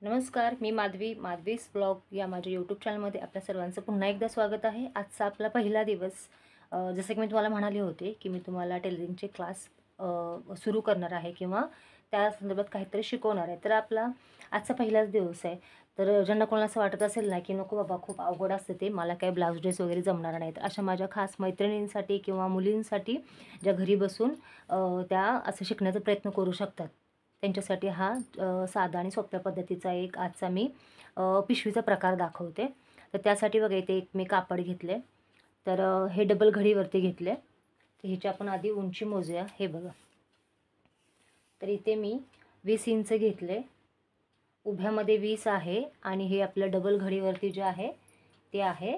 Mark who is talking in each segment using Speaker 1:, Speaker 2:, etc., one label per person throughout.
Speaker 1: नमस्कार, मी माधवीस ब्लॉग या माझ्या यूट्यूब चॅनलमध्ये आपल्या सर्वांचं पुन्हा एकदा स्वागत आहे. आजचा आपला पहिला दिवस. जसं की मी तुम्हाला म्हणाले होते की मी तुम्हाला टेलरिंगचे क्लास सुरू करणार आहे किंवा त्या संदर्भात काहीतरी शिकवणार आहे. तर आपला आजचा पहिलाच दिवस आहे. तर ज्यांना कोणाला असं वाटत असेल ना की नको बाबा खूप अवघड असतं ते, मला काय ब्लाऊज ड्रेस वगैरे जमणार नाही, तर अशा माझ्या खास मैत्रिणींसाठी किंवा मुलींसाठी ज्या घरी बसून त्या असं शिकण्याचा प्रयत्न करू शकतात, त्यांच्यासाठी हा साधा आणि सोप्या पद्धतीचा एक आजचा मी पिशवीचा प्रकार दाखवते. तर त्यासाठी बघा इथे एक मी कापड घेतले. तर हे डबल घडीवरती घेतले. तर ह्याची आपण आधी उंची मोजूया. हे बघा, तर इथे मी 20 इंच घेतले. उभ्यामध्ये 20 आहे आणि हे आपलं डबल घडीवरती जे आहे ते आहे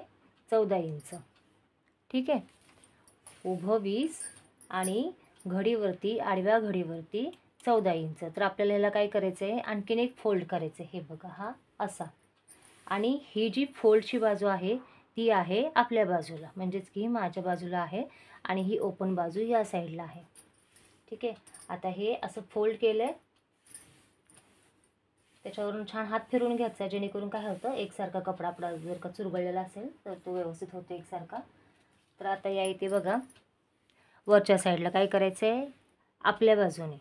Speaker 1: 14 इंच. ठीक आहे, उभं 20 आणि घडीवरती आडव्या घडीवरती 14 इंच. तर आपल्याला ह्याला काय करायचं आहे, आणखीन एक फोल्ड करायचं आहे. हे बघा, हा असा. आणि ही जी फोल्डची बाजू आहे ती आहे आपल्या बाजूला, म्हणजेच की माझ्या बाजूला आहे आणि ही ओपन बाजू या साईडला आहे. ठीक आहे, आता हे असं फोल्ड केलं आहे. त्याच्यावरून छान हात फिरून घ्यायचा, जेणेकरून काय होतं, एकसारखा कपडा आपला जर का चुरगळलेला असेल तर तो व्यवस्थित होतो एकसारखा. तर आता या इथे बघा, वरच्या साईडला काय करायचं आहे, आपल्या बाजूने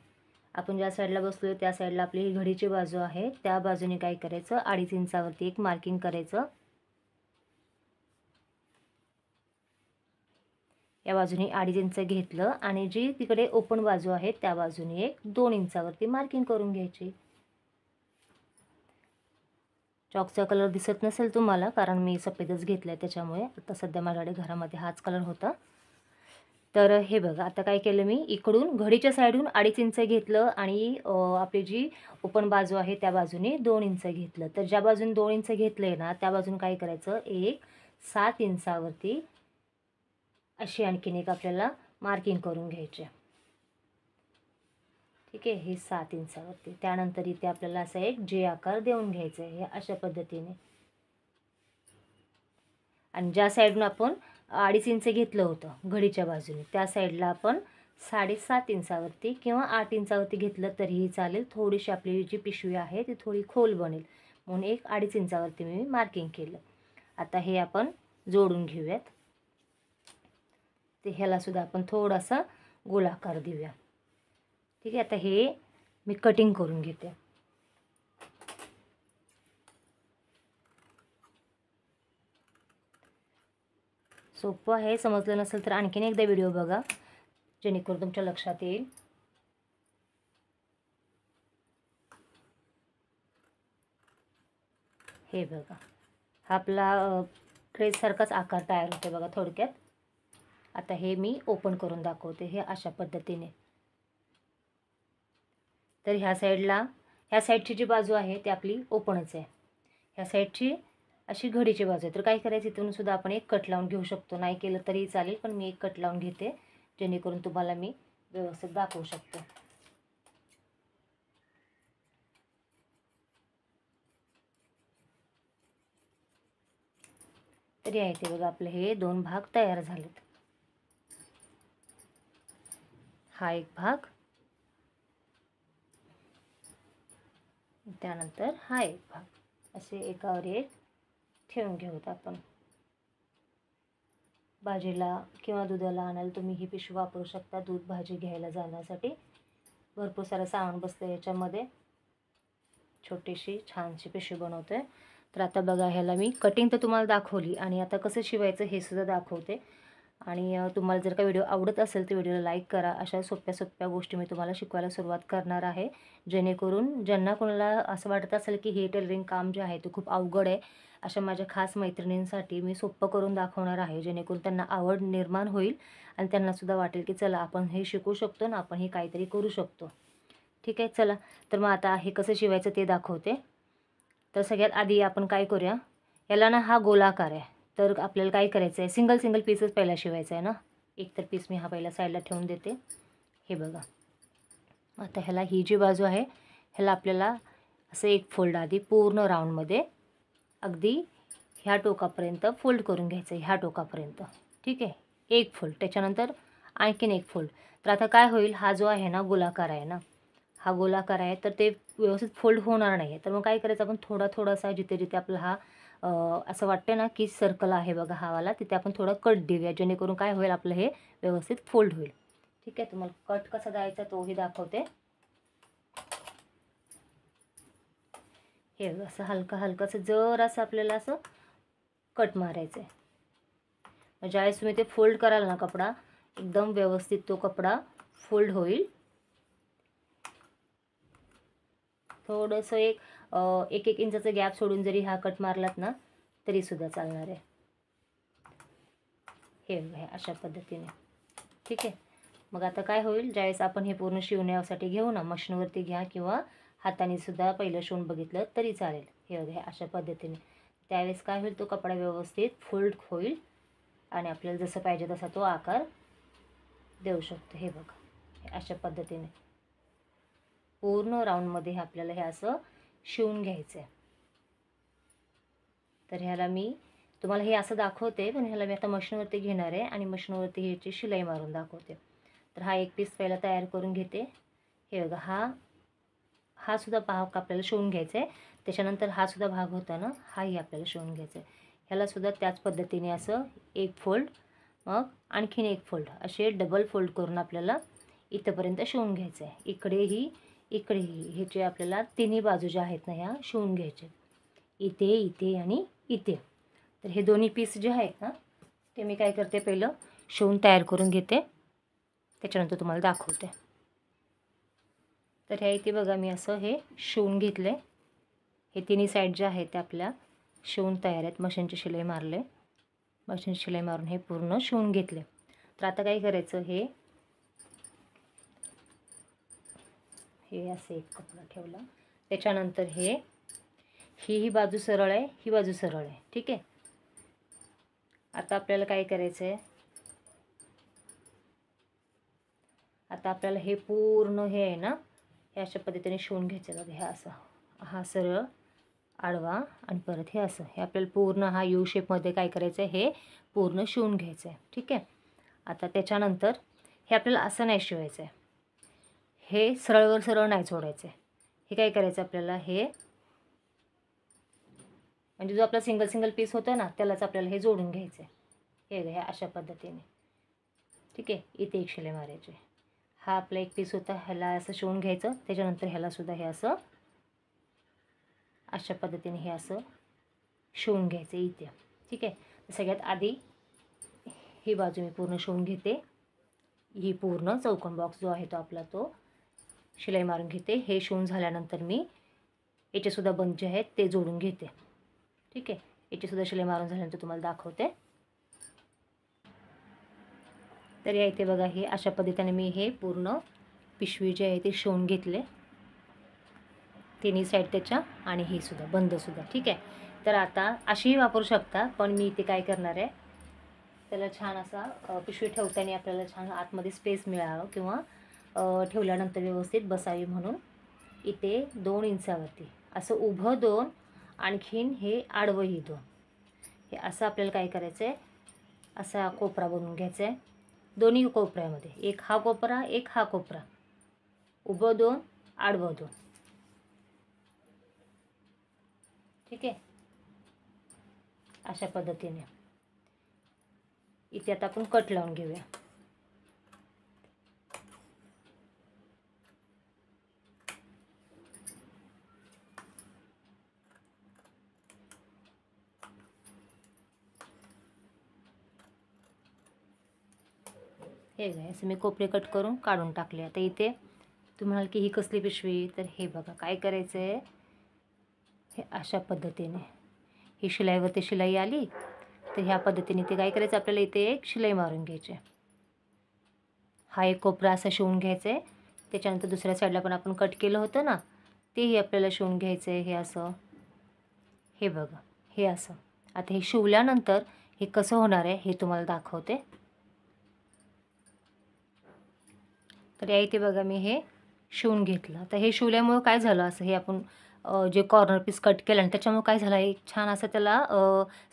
Speaker 1: आपण ज्या साईडला बसलो त्या साईडला आपली ही घडीची बाजू आहे, त्या बाजूने काय करायचं, 2.5 इंचावरती एक मार्किंग करायचं. या बाजूने 2.5 इंच घेतलं आणि जी तिकडे ओपन बाजू आहे त्या बाजूने एक 2 इंचावरती मार्किंग करून घ्यायची. चॉकचा कलर दिसत नसेल तुम्हाला, कारण मी सफेदच घेतला आहे त्याच्यामुळे. आता सध्या माझ्याकडे घरामध्ये हाच कलर होता. तर हे बघा, आता काय केलं, मी इकडून घडीच्या साईडून 2.5 इंच घेतलं आणि आपली जी ओपन बाजू आहे त्या बाजूने 2 इंच घेतलं. तर ज्या बाजूने 2 इंच घेतलं आहे ना त्या बाजून काय करायचं, एक 7 इंचावरती अशी आणखीन एक आपल्याला मार्किंग करून घ्यायची. ठीक आहे, हे 7 इंचावरती. त्यानंतर इथे आपल्याला असा एक जे आकार देऊन घ्यायचा आहे, हे अशा पद्धतीने. आणि ज्या साईडून आपण 2.5 इंच घेतलं होतं घडीच्या बाजूने, त्या साईडला आपण 7.5 इंचावरती किंवा 8 इंचावरती घेतलं तरीही चालेल. थोडीशी आपली जी पिशवी आहे ती थोडी खोल बनेल म्हणून एक 2.5 इंचावरती मी मार्किंग केलं. आता हे आपण जोडून घेऊयात. ते ह्यालासुद्धा आपण थोडासा गोलाकार देऊया. ठीक आहे, आता हे मी कटिंग करून घेते. सोपं आहे, समजलं नसेल तर आणखीन एकदा व्हिडिओ बघा, जेणेकरून तुमच्या लक्षात येईल. हे बघा, हा आपला ड्रेससारखाच आकार तयार होतो बघा थोडक्यात. आता हे मी ओपन करून दाखवते, हे अशा पद्धतीने. तर ह्या साईडची जी बाजू आहे ती आपली ओपनच आहे. ह्या साईडची अशी घडीची बाजू आहे. तर काय करायचं, इथून सुद्धा आपण एक कट लावून घेऊ शकतो, नाही केलं तरीही चालेल, पण मी एक कट लावून घेते जेणेकरून तुम्हाला मी व्यवस्थित दाखवू शकतो. तरी आहे ते बघा, आपले हे 2 भाग तयार झालेत. हा एक भाग, त्यानंतर हा एक भाग, असे एकावर एक ठेवून घेऊत आपण. भाजीला किंवा दुधाला आणायला तुम्ही ही पिशवी वापरू शकता, दूध भाजी घ्यायला जाण्यासाठी. भरपूर सारं सामान बसतं याच्यामध्ये. छोटीशी छानशी पिशवी बनवते. तर आता बघा, ह्याला मी कटिंग तर तुम्हाला दाखवली आणि आता कसं शिवायचं हे सुद्धा दाखवते. आणि तुम्हाला जर का व्हिडिओ आवडत असेल तर व्हिडिओला लाईक करा. अशा सोप्या सोप्या गोष्टी मी तुम्हाला शिकवायला सुरुवात करणार आहे, जेणेकरून ज्यांना कोणाला असं वाटत असेल की हे टेलरिंग काम जे आहे ते खूप अवघड आहे, अशा माझ्या खास मैत्रिणींसाठी मी सोपं करून दाखवणार आहे, जेणेकरून त्यांना आवड निर्माण होईल आणि त्यांनासुद्धा वाटेल की चला आपण हे शिकू शकतो ना, आपण हे काहीतरी करू शकतो. ठीक आहे, चला. तर मग आता हे कसं शिवायचं ते दाखवते. तर सगळ्यात आधी आपण काय करूया, याला ना हा गोलाकार आहे, तर आपल्याला काय करायचं आहे, सिंगल सिंगल पीसच पहिला शिवायचा आहे ना. एक तर पीस मी हा पहिला साईडला ठेवून देते. हे बघा, आता ह्याला ही जी बाजू आहे ह्याला आपल्याला असं एक फोल्ड आधी पूर्ण राऊंडमध्ये अगदी ह्या टोकापर्यंत फोल्ड करून घ्यायचं आहे, ह्या टोकापर्यंत. ठीक आहे, एक फोल्ड, त्याच्यानंतर आणखीन एक फोल्ड. तर आता काय होईल, हा जो आहे ना गोलाकार आहे ना, हा गोलाकार आहे तर ते व्यवस्थित फोल्ड होणार नाही आहे. तर मग काय करायचं आपण थोडासा जिथे जिथे आपला हा असं वाटतं ना की सर्कल आहे बघा हा वाला, तिथे आपण थोडं कट देऊया, जेणेकरून काय होईल आपलं हे व्यवस्थित फोल्ड होईल. ठीक आहे, तुम्हाला कट कसा द्यायचा तोही दाखवते. हे असं हलकंसं जरासं आपल्याला असं कट मारायचं आहे. ज्यावेळेस तुम्ही ते फोल्ड कराल ना कपडा, एकदम व्यवस्थित तो कपडा फोल्ड होईल. थोडंसं एक इंचाचा गॅप सोडून जरी हा कट मारलात ना तरी सुद्धा चालणार आहे. हे बघा अशा पद्धतीने. ठीक आहे, मग आता काय होईल, ज्यावेळेस आपण हे पूर्ण शिवण्यासाठी घेऊ ना, मशीनवरती घ्या किंवा हाताने सुद्धा पहिलं शिवून बघितलं तरी चालेल. हे बघा अशा पद्धतीने. त्यावेळेस काय होईल, तो कपडा व्यवस्थित फोल्ड होईल आणि आपल्याला जसं पाहिजे तसा तो आकार देऊ शकतो. हे बघा अशा पद्धतीने पूर्ण राऊंडमध्ये आपल्याला हे असं शिवून घ्यायचं आहे. तर ह्याला मी तुम्हाला हे असं दाखवते, पण ह्याला मी आता मशीनवरती घेणार आहे आणि मशीनवरती ह्याची शिलाई मारून दाखवते. तर हा एक पीस पहिला तयार करून घेते. हे बघा हा सुद्धा भाग आपल्याला शिवून घ्यायचा आहे. त्याच्यानंतर हा सुद्धा भाग होता ना, हाही आपल्याला शिवून घ्यायचा आहे. ह्याला सुद्धा त्याच पद्धतीने असं एक फोल्ड, मग आणखीन एक फोल्ड, असे डबल फोल्ड करून आपल्याला इथंपर्यंत शिवून घ्यायचं आहे. इकडेही हे जे आपल्याला तिन्ही बाजू ज्या आहेत ना ह्या शिवून घ्यायचे, इथे आणि इथे. तर हे दोन्ही पीस जे आहेत ना ते मी काय करते, पहिलं शिवून तयार करून घेते, त्याच्यानंतर तुम्हाला दाखवते. तर ह्या इथे बघा मी असं हे शिवून घेतले. हे तिन्ही साईड जे आहेत ते आपल्या शिवून तयार आहेत. मशीनची शिलाई मारले, मशीनची शिलाई मारून हे पूर्ण शिवून घेतले. तर आता काय करायचं, हे असं एक कपडा ठेवला, त्याच्यानंतर ही बाजू सरळ आहे, ही बाजू सरळ आहे. ठीक आहे, आता आपल्याला काय करायचं आहे, आता आपल्याला हे पूर्ण हे आहे ना हे अशा पद्धतीने शिवून घ्यायचं बघा. हे असं हा सरळ आडवा आणि परत हे असं, हे आपल्याला पूर्ण हा यू शेपमध्ये काय करायचं आहे, हे पूर्ण शिवून घ्यायचं आहे. ठीक आहे, आता त्याच्यानंतर हे आपल्याला असं नाही शिवायचं आहे, हे सरळवर सरळ नाही सोडायचं आहे. हे काय करायचं आपल्याला, हे म्हणजे जो आपला सिंगल पीस होता ना त्यालाच आपल्याला हे जोडून घ्यायचं आहे. हे घ्या अशा पद्धतीने. ठीक आहे, इथे एक शिलाई मारायची. हा आपला एक पीस होता, ह्याला असं शिवून घ्यायचं, त्याच्यानंतर ह्याला सुद्धा हे असं अशा पद्धतीने हे असं शिवून घ्यायचं इथे. ठीक आहे, सगळ्यात आधी ही बाजू मी पूर्ण शिवून घेते. ही पूर्ण चौकोन बॉक्स जो आहे तो आपला तो शिलाई मारून घेते. हे शिवून झाल्यानंतर मी याचेसुद्धा बंद जे आहेत ते जोडून घेते. ठीक आहे, याचीसुद्धा शिलाई मारून झाल्यानंतर तुम्हाला दाखवते. तर या इथे बघा हे अशा पद्धतीने मी हे पूर्ण पिशवी जे आहे ते शिवून घेतले, तिन्ही साईड त्याच्या, आणि ही सुद्धा बंदसुद्धा. ठीक आहे, तर आता अशीही वापरू शकता, पण मी इथे काय करणार आहे, त्याला छान असा पिशवी ठेवताना आपल्याला छान आतमध्ये स्पेस मिळावं किंवा ठेवल्यानंतर व्यवस्थित बसावी म्हणून इथे 2 इंचावरती असं उभं 2, आणखीन हे आडवंही 2, हे असं आपल्याला काय करायचं आहे, असा कोपरा बनवून घ्यायचा आहे. दोन्ही कोपऱ्यामध्ये एक हा कोपरा, एक हा कोपरा, उभं 2, आडवं 2. ठीक आहे, अशा पद्धतीने. इथे आता आपण कट लावून घेऊया. हे बघा असं मी कोपरे कट करून काढून टाकले. आता इथे तुम्हाला की ही कसली पिशवी, तर हे बघा काय करायचं आहे, हे अशा पद्धतीने ही शिलाईवरती शिलाई आली, तर ह्या पद्धतीने ते काय करायचं आपल्याला इथे एक शिलाई मारून घ्यायची. हा एक कोपरा असा शिवून घ्यायचा आहे. त्याच्यानंतर दुसऱ्या साईडला पण आपण कट केलं होतं ना तेही आपल्याला शिवून घ्यायचं आहे. हे असं, हे बघा हे असं. आता हे शिवल्यानंतर हे कसं होणार आहे हे तुम्हाला दाखवते. तर या इथे बघा मी हे शिवून घेतलं. तर हे शिवल्यामुळं काय झालं, असं हे आपण जे कॉर्नर पीस कट केलं आणि त्याच्यामुळे काय झालं, एक छान असं त्याला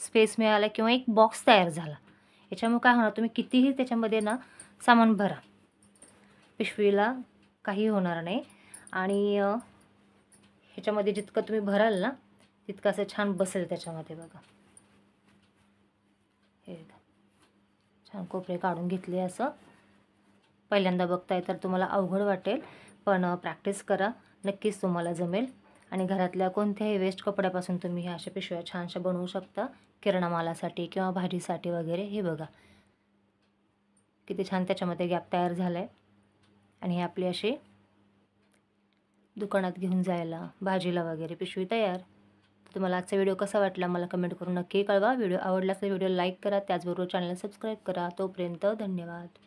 Speaker 1: स्पेस मिळाला किंवा एक बॉक्स तयार झाला. याच्यामुळे काय होणार, तुम्ही कितीही त्याच्यामध्ये ना सामान भरा, पिशवीला काही होणार नाही. आणि ह्याच्यामध्ये जितकं तुम्ही भराल ना तितकं असं छान बसेल त्याच्यामध्ये बघा. हे बघा, छान कोपरे काढून घेतले. असं पहिल्यांदा बघताय तर तुम्हाला अवघड वाटेल, पण प्रॅक्टिस करा, नक्कीच तुम्हाला जमेल. आणि घरातल्या कोणत्याही वेस्ट कपड्यापासून तुम्ही ह्या अशा पिशव्या छानशा बनवू शकता, किराणा मालासाठी किंवा भाजीसाठी वगैरे. हे बघा किती छान त्याच्यामध्ये गॅप तयार झाला आहे. आणि हे आपली अशी दुकानात घेऊन जायला, भाजीला वगैरे पिशवी तयार. तुम्हाला आजचा व्हिडिओ कसा वाटला मला कमेंट करून नक्की कळवा. व्हिडिओ आवडला तर व्हिडिओ लाईक करा, त्याचबरोबर चॅनलला सबस्क्राईब करा. तोपर्यंत धन्यवाद.